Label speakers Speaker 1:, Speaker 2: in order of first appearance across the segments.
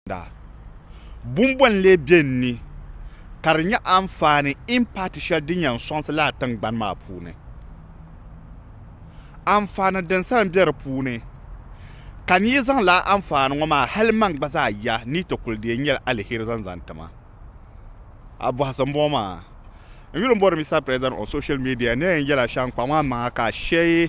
Speaker 1: da bumbon le bien ni karnya amfani impartial din yan sons la tan ban ma pune amfani den san bier pune kan yi zan la amfani ngoma halman baza ya ni to kulde nyel alheri zan tama abu hasan boma yulun bor misa present on social media ne yela shan kwama ma ka share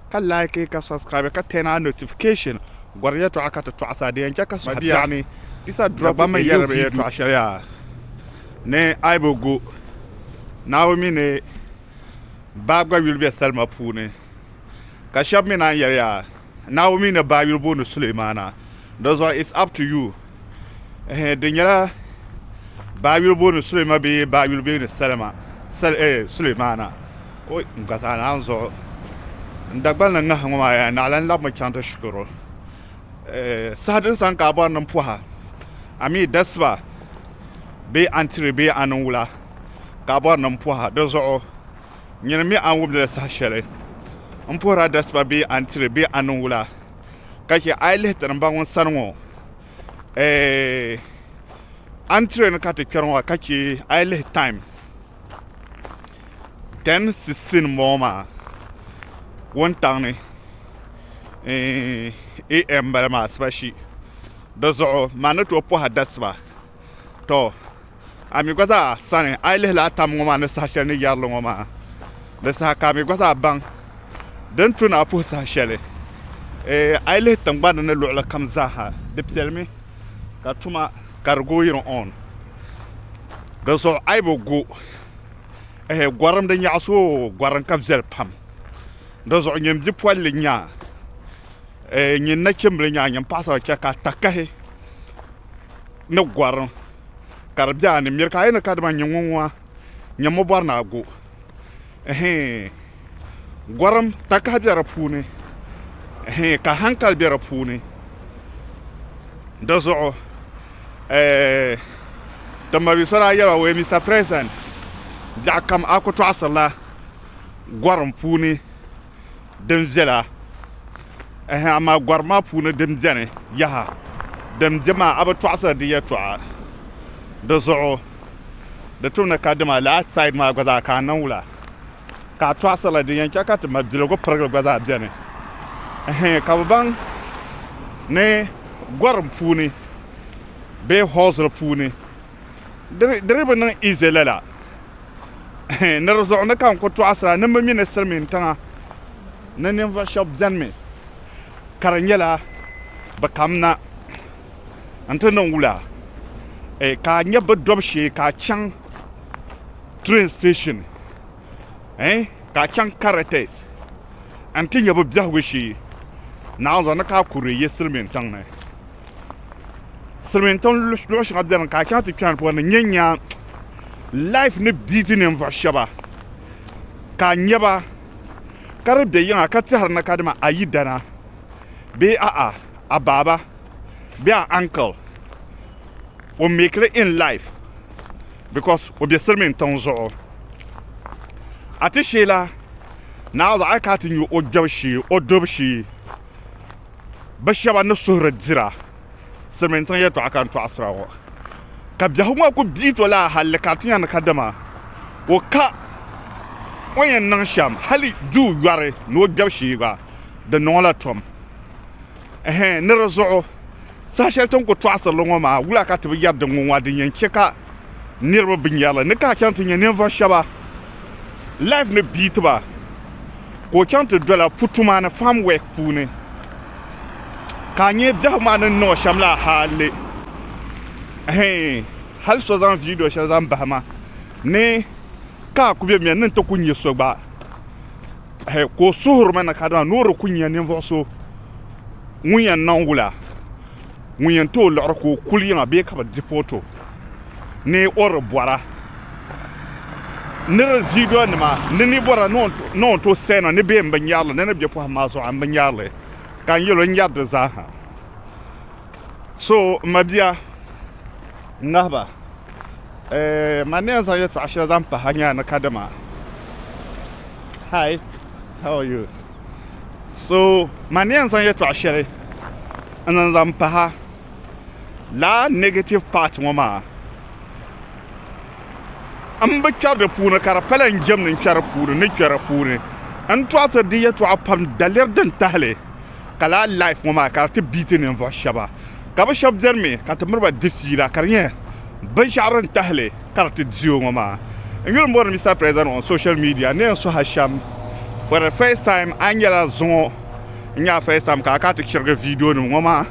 Speaker 1: ka like ka subscribe ka tena notification gwarya to aka to asa de yanka ka so yani disa drop ba mai yarbe to ashariya ne aibogo nawo mi ne bagwa yulbe salma pune ka shab mi na yarya nawo mi ne ba yulbo no Suleimana those are it's up to you de nyara ba yulbo no Suleimana be ba yulbe no Salma Suleimana oi ngata na anzo ndagbal na nga ngoma ya na lan lab ma chanta shukuro sadin san ka ba nan puha ami dasba be antire be anula ka ba nan puha da zo nyina mi an wubda sa shele an pora dasba be antire be anula kake aile tan ba won sanwo antire na ka te kernwa kake aile time 10-16 moma one town AM balama spashi dozo manato po hadasba to ami gwaza sane aile la tam ngoma na sasha ni yarlo ngoma da saka mi gwaza bang dan tuna po sashele aile tangba na lo kam zaha dipselmi ka tuma cargo yiron on dozo aibo go gwaram da nyaso gwaran kafzel pam dozo nyem di poil nya nyin na kemble nya nyam pasa ka takahe no gwaran karbja ni mir ka ina kadma nyonwa nyam bor na go gwaram takaha biara pune ka hankal biara pune dozo tamabi sora yara we Mr. President ja kam akoto asala gwaram pune dem zela ama gwarma pune dem zene yaha dem jama aba twasa de yatwa da zo da tuna kadima la outside ma gwaza ka nan wula ka twasa la de yanka ka ma dilo go program gwaza bene ka ban ne gwaram pune be hosra pune dere nan izelela ne rezo na kan ko twasa ne mami ne sermin tanga nanin va shop zanme karanyela bakamna antanon wula ka nyaba dobshe ka chan train station ka chan karates antinya ba bjahweshi na zo na ka kure yesilmen tangna silmen ton lo shi abdan ka kan ti kan po na nyanya life ne biti ne va shaba ka nyaba karbe yin aka tsahar na kadima ayi dana be a baba be a uncle will make it in life because we be sermon tonzo ati shela now the aka tin you ojabshi odobshi bashaba no sura dira sermon ton yeto aka to asrawo kabja huma ko bito la halaka tin na kadama wo ka oyen nan sham hali du yare no gabshi ba da nola tom ne rezo sa shelton ko twasa longo ma wula ka tibi yadda nwa din yanke ka nirba binyala ne ka kan tin ne va shaba life ne beat ba ko kan to dola putuma na farm work pune ka nye bja ma na no shamla hale hal so zan video sha zan bahama ne ka ku be men nan to kunye so ba ko suhur mana kada no kunya ne voso munyan nan wula munyan to lor ko kuliyan be ka ba depoto ne or boara ne video ne ma ne ni bora non to sena ne be mbanyala ne be po ma so ambanyale kan yelo nyadde za ha so mabia ngaba manenza yetu ashira zampa hanya na kadama. Hi, how are you? So manenza yetu ashira anzampa la negative part ŋo maa n bi kpɛri di puuni ka di pala n jɛmni n kpɛri puuni ni kpɛri puuni n tɔɣasiri di yɛltɔɣa pam daliri din tahali ka laa life ŋo maa ka di ti biiti ninvuɣu shɛba ka bi shɛba biɛni mi ka ti miriba di fiila ka di nyɛ binshaɣu din tahali ka di ti diho ŋo maa n yuli n bɔri Mr. President on social media ne yɛn so shɛm for the first time a nyɛla zuŋo n nyɛ first time ka ti chirigi video nim ŋo maa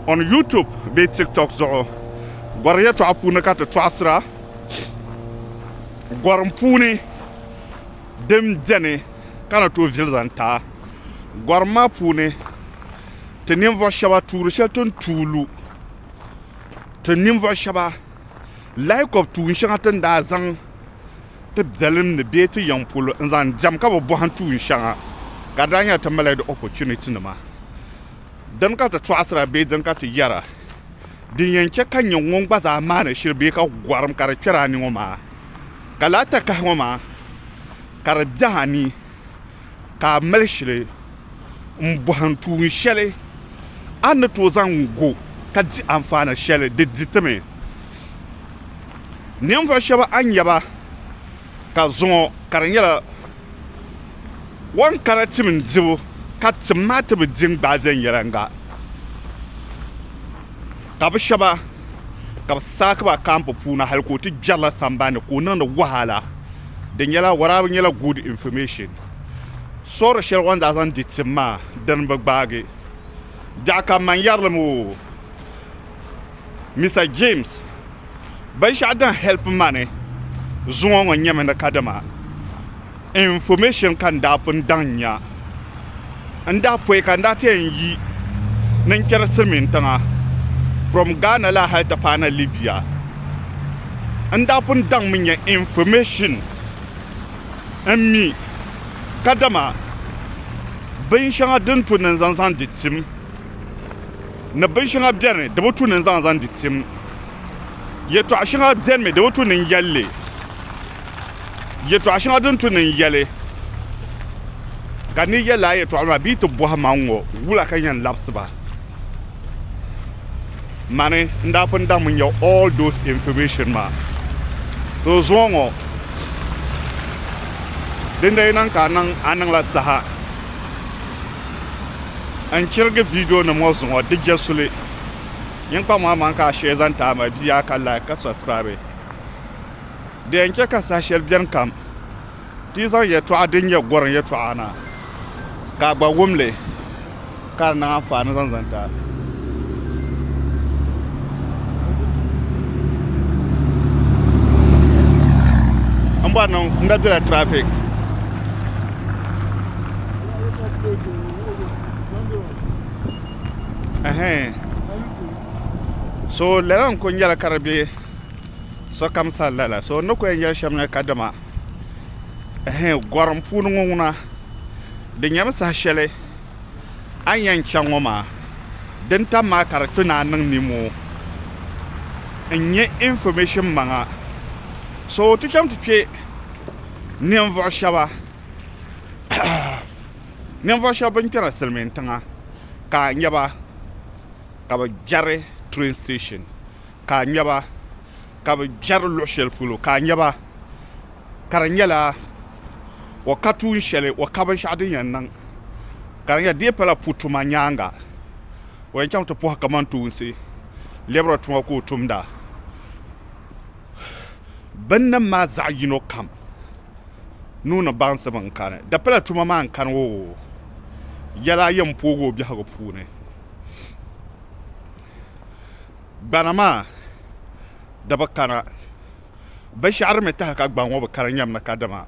Speaker 1: on YouTube bee TikTok zuɣu gɔri yɛltɔɣa puuni ka ti tɔɣasira gɔrim puuni din biɛni ka na tooi vili zaŋ taa gɔrim maa puuni ti ninvuɣu shɛba tuuri shɛli tin tuulu ti ninvuɣu shɛba laikɔb tuun shɛŋa tin daa zaŋ ti biɛlimni bee ti yɛŋ polo n zaŋ diɛm ka bi bɔhim tuun shɛŋa ka daa nyɛ ti mali di opportunity nima din ka ti tɔɣasira bee din ka ti yɛra din yɛn chɛ ka nyɛ ŋun gba zaa maani shili bee ka gɔrim ka di kpɛra ani ŋɔ maa ka laa ta kahi ŋɔ maa ka di biɛhi ani ka a mali shili n bɔhim tuun shɛli a ni tooi zaŋ go ka di anfaani shɛli di ditimi ninvuɣu shɛba a nyɛba ka zuŋɔ ka di nyɛla wan kana tim n dibu ka tim maa ti bi di n gbaai viɛnyɛlinga ka bi shɛba ka bi saaki ba kampu puuni hali ka o ti gbɛrila sambani ka o niŋdi wahala di nyɛla warabi nyɛla good information soori shɛli wan daa zaŋ di tim maa din bi gbaagi biɛɣu ka man yɛrilim o Mr. James binshaɣu din help mani zuŋɔ ŋɔ nyɛmi ni kadima information ka n daa pun daŋ nya n daa pɔi ka n daa ti yɛn yi ni n kpɛri silmiin tiŋa from Ghana la hali ti paai na Libya n daa pun daŋ mi nyɛ information n mi kadama binshɛŋa din tu ni n zaŋ di tim ni binshɛŋa biɛni di bi tu ni n zaŋ di tim yɛltɔɣa shɛŋa biɛni mi di bi tu ni n yɛlli yɛltɔɣa shɛŋa din tu ni n yɛli ka ni yɛla yɛltɔɣa maa bii ti bɔhi man ŋɔ wula ka yɛn labisiba mani n daa pun daŋ mi nyɛ all those information maa so zuɣu ŋɔ din da niŋ ka a niŋla saha n chirigi video nim ŋɔ zuɣu di jɛ suli yin kpa maa man ka a share zaŋ taa ma biya ka like ka subscribe di yɛn chɛ ka saha shɛli biɛni kam ti zaŋ yɛltɔɣa din nyɛ gɔrim yɛltɔɣa na ka a gba wumli ka di niŋ anfaani zaŋ taa n bɔri niŋ n da dila traffic so lɛla n ku nyɛla ka di bɛ sokam sali lala so ni ku yɛn yɛli shɛm ni kadima gɔrim puuni ŋɔ ŋuna di nyɛmi saha shɛli a yɛn chaŋ ŋɔ maa din tam maa ka di tu naa niŋ nimo n nyɛ information maŋa so ti chɛm ti kpe ninvuɣu shɛba bin kpɛra silmiin tiŋa ka a nyɛba ka bi gbɛri train station ka a nyɛba ka bi gbɛri luɣu shɛli polo ka a nyɛba ka di nyɛla wa ka tuun shɛli wa ka binshaɣu din yɛn niŋ ka di nyɛ di pala pu tuma nyaanga o yɛn chɛŋ ti pɔhi kamantoonsi lɛbira tuma ka o tumda bin nim maa zaɣ yino kam nuuni bansi bin kani di pala tuma maa n kani o yɛla yɛn poogi o biɛhagu puuni gbana maa di bi kana binshaɣu mi tahi ka gbaŋ ŋɔ bi kana nyɛm ni kadima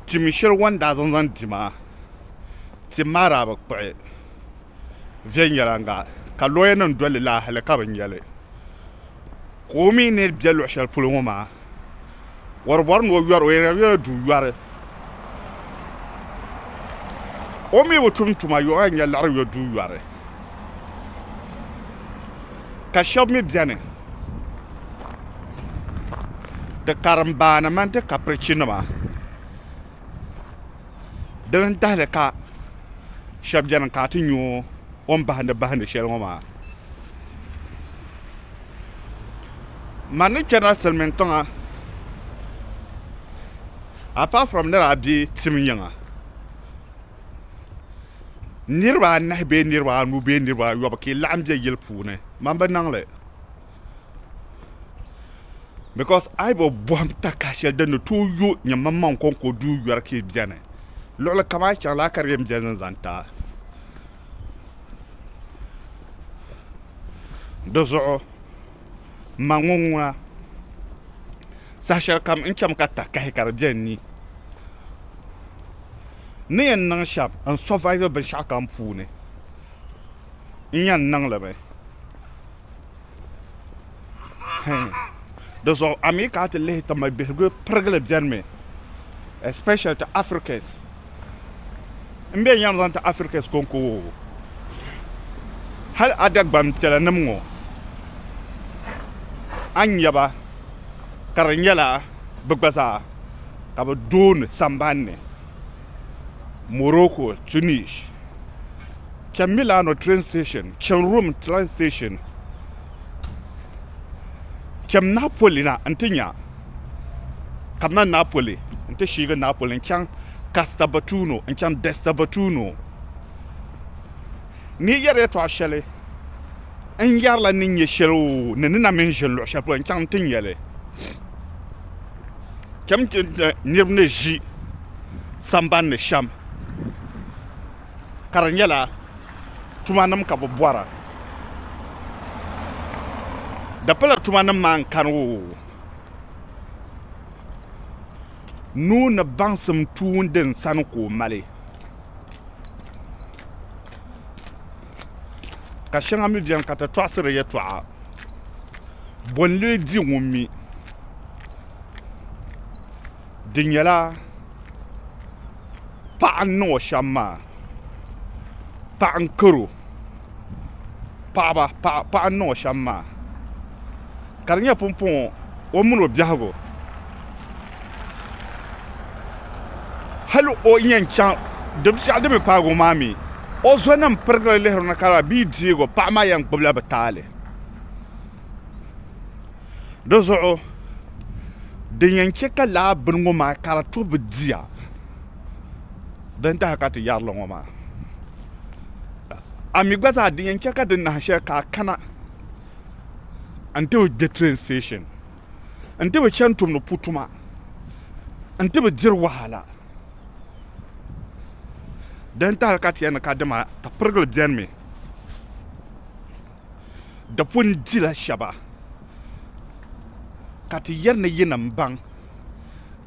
Speaker 1: tim shɛli wan daa zaŋ di maa tim maa daa bi kpuɣi viɛnyɛlinga ka lɔya nim doli laahali ka bi nyɛli ka o mii ni bɛ luɣu shɛli polo ŋɔ maa waribɔri ni o yɔri o yɛn yɔri duu yɔri o mii bi tum tuma yɔ a nyɛ laɣari yɔ duu yɔri ka shɛba mi biɛni ti karimbaani mani ti kapirichi nima dini dahali ka shɛba biɛni ka a ti nyɔ o ni bahindi shɛli ŋɔ maa Mani kena silmintonga. Apart from that, I be Tim Younger. Nirwa na be nirwa nu be nirwa yobaki lamje yelpune. Mamba nangle. Because I will bomb takashel den to you your mamma konko do your kid jane. Lola kamacha la karim jazen zanta. Dozo mangungwa sashar kam incham kata kahikar jenni. Ni en nang shap and survival ben shakam pune. Inyan nang lebe. Dus Amerika had leed aan mijn begrip pergele bjarme, especially to Africans. En ben je aan de Africans konko. Hal adak bam tela nemgo. Anyaba, karanyala, bugbaza, kabo doen sambane. Morocco, Tunis. Kem Milano train station, kem Rome train station. Kem Napoli na antinya. Kamna Napoli, ante shiga Napoli, kem Castabatuno, kem Destabatuno. Ni yare to ashele. En yarla ninye shelo, nenina mention lo shapo, kem tinyele. Kem nirne ji, samban ne sham. Karanyela, tumanam kabo boara. Dapela tumanam man kanu. Nu na bansam tuun den sanuko male. Kashanga mi diam kata twasere ye twa. Bonle di wumi. Dinyala pa no shama. Pa ankuru. Pa no shama. Karnya pompon o muno biago. Halu o nyen chan de bia de me pago mami. O zonam pergle le na kara bi diego pa ma yang pobla batale. Dozo de nyen cheka la bungo ma kara to bedia. Denta hakati yarlo ngoma. Amigwaza de nyen cheka de na sheka kana until we get train station, until we chantum no putuma, until we dir wahala. Dental Katian Kadema, the pergle jermy. The pun dilla shaba. Katiyan yinam bang.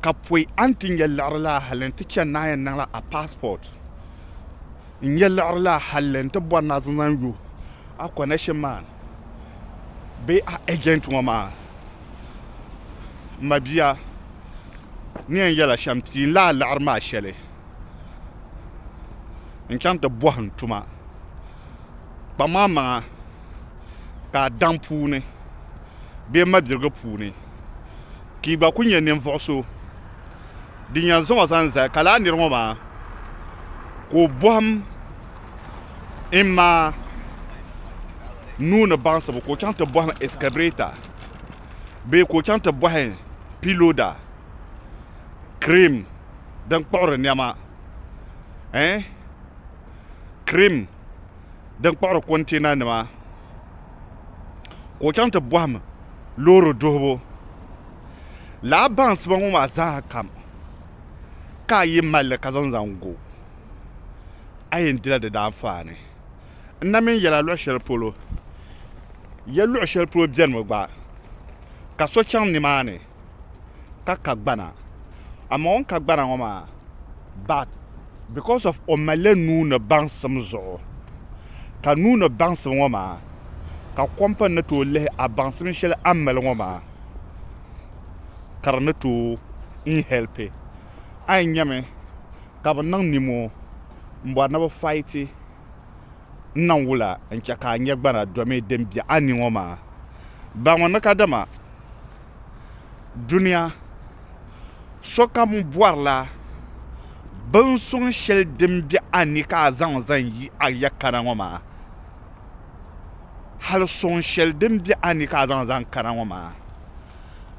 Speaker 1: Kapwe anting ye larla halen teacher nine nala a passport. In ye larla halen to Bonazangu, a connection man. Be a agent wama mabia ni yala shamti la l'arma shele encante bohan tuma ba mama ka dampune be madirga pune ki ba kunye ne mfoso dinya zo zanza kala ni roma ko boham imma Nous pensons que quand tu bois un escabreta, quand tu bois un piloda, crème, d'un porc nyama, hein, crème, d'un porc continent nama, quand tu bois l'oro dobo, la banque bon ma zakam, kaye mal kazan zango, ayen dila de d'enfane, namen yala lo shel polo. Yellow shell pro general ba kaso cham ni mane kagbana amon kagbana ngoma but because of omale nu na bansam zo ka nu na bansam ngoma ka company to le abansam shell amal ngoma karna to in help ay nyame ka banang nimo mbo na ba fight nan wula en chaka nyagbana dome dembia ani ngoma ba wona kadama dunia soka mu boarla ban son shel dembia ani ka zan yi ayakana ngoma hal son shel dembia ani ka zan kana ngoma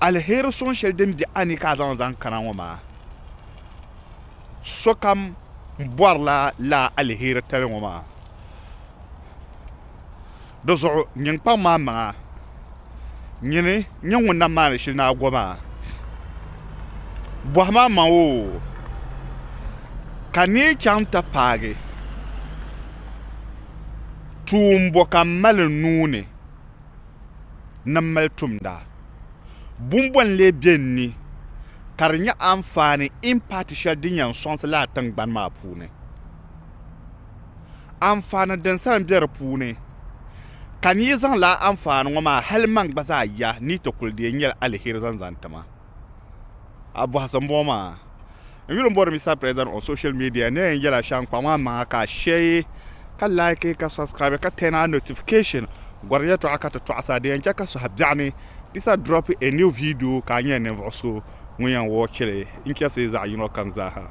Speaker 1: alheri son shel din bi ani ka zan kana ngoma so kam borla la alheri tare ngoma dozo nyin pa mama nyini nyin na mari shi na goma bohma ma o kani chanta page tumbo kamal nune namal tumda bumbon le bienni karnya amfani impact shal dinyan sons la tangban ma pune amfana den saran bier pune kan yi zan la amfani ngoma halman baza ya ni to kulde nyel alheri zan tama abu hasan boma ngilo mbor mi sa present on social media ne ngela shan kwa ma ka share ka like ka subscribe ka turn on notification gwarya to aka to asade yanka ka so habjani disa drop a new video ka nya ne voso nguyan wo kire in kya sai za yino kan za ha